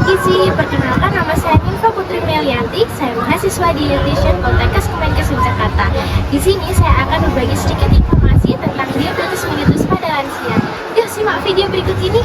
Gizi, perkenalkan nama saya Ninfa Putri Melianti, saya mahasiswa di Nutrition Poltekkes Kemenkes Jakarta. Di sini saya akan berbagi sedikit informasi tentang diabetes mellitus pada lansia. Yuk simak video berikut ini.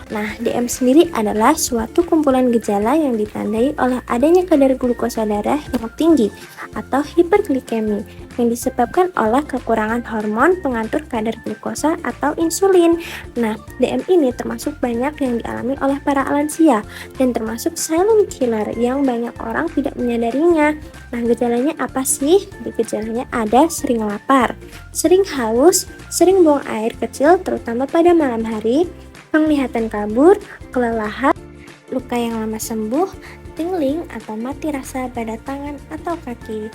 Nah, DM sendiri adalah suatu kumpulan gejala yang ditandai oleh adanya kadar glukosa darah yang tinggi atau hiperglikemi yang disebabkan oleh kekurangan hormon pengatur kadar glukosa atau insulin. Nah, DM ini termasuk banyak yang dialami oleh para lansia dan termasuk silent killer yang banyak orang tidak menyadarinya. Nah, gejalanya apa sih? Di gejalanya ada sering lapar, sering haus, sering buang air kecil terutama pada malam hari, penglihatan kabur, kelelahan, luka yang lama sembuh, tingling atau mati rasa pada tangan atau kaki.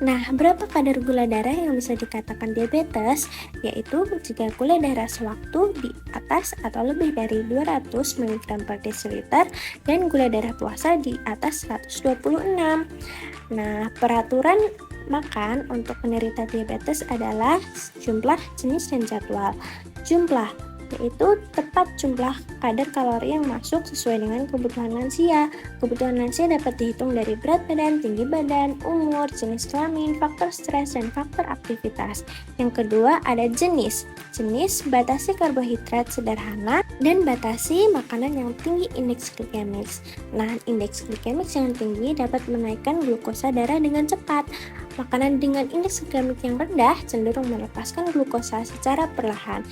Nah, berapa kadar gula darah yang bisa dikatakan diabetes? Yaitu jika gula darah sewaktu di atas atau lebih dari 200 mg per desiliter dan gula darah puasa di atas 126. Nah, peraturan makan untuk penderita diabetes adalah jumlah, jenis, dan jadwal. Jumlah yaitu tepat jumlah kadar kalori yang masuk sesuai dengan kebutuhan lansia. Kebutuhan lansia dapat dihitung dari berat badan, tinggi badan, umur, jenis kelamin, faktor stres, dan faktor aktivitas. Yang kedua ada jenis. Jenis batasi karbohidrat sederhana dan batasi makanan yang tinggi indeks glikemik. Nah, indeks glikemik yang tinggi dapat menaikkan glukosa darah dengan cepat. Makanan dengan indeks glikemik yang rendah cenderung melepaskan glukosa secara perlahan.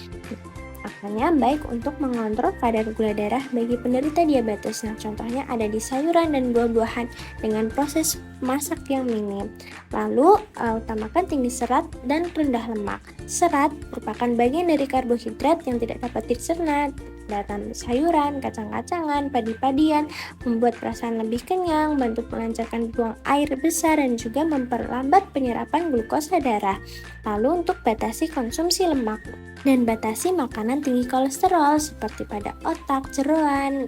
Makanya baik untuk mengontrol kadar gula darah bagi penderita diabetes. Nah, contohnya ada di sayuran dan buah-buahan dengan proses masak yang minim. Lalu, utamakan tinggi serat dan rendah lemak. Serat merupakan bagian dari karbohidrat yang tidak dapat dicerna. Dalam sayuran, kacang-kacangan, padi-padian, membuat perasaan lebih kenyang, bantu melancarkan buang air besar, dan juga memperlambat penyerapan glukosa darah. Lalu untuk batasi konsumsi lemak dan batasi makanan tinggi kolesterol seperti pada otak, jeroan,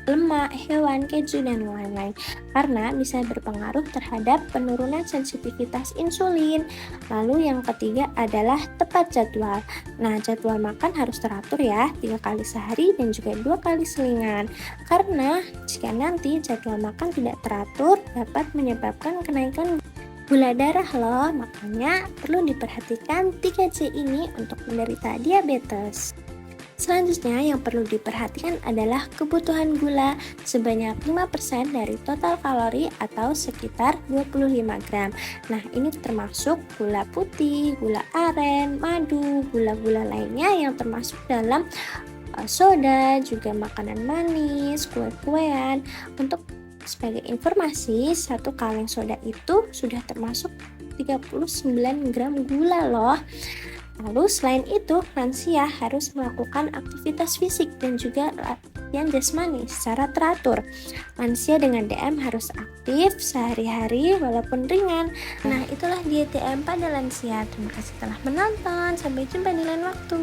lemak, hewan, keju, dan lain-lain karena bisa berpengaruh terhadap penurunan sensitivitas insulin. Lalu yang ketiga adalah tepat jadwal. Nah, jadwal makan harus teratur ya, 3 kali sehari dan juga 2 kali selingan karena jika nanti jadwal makan tidak teratur dapat menyebabkan kenaikan gula darah loh. Makanya perlu diperhatikan 3C ini untuk penderita diabetes. Selanjutnya yang perlu diperhatikan adalah kebutuhan gula sebanyak 5% dari total kalori atau sekitar 25 gram. Nah, ini termasuk gula putih, gula aren, madu, gula-gula lainnya yang termasuk dalam soda, juga makanan manis, kue-kuean. Untuk sebagai informasi, 1 kaleng soda itu sudah termasuk 39 gram gula loh. Lalu selain itu, lansia harus melakukan aktivitas fisik dan juga latihan jasmani secara teratur. Lansia dengan DM harus aktif sehari-hari walaupun ringan. Nah, itulah dia DM pada lansia. Terima kasih telah menonton. Sampai jumpa di lain waktu.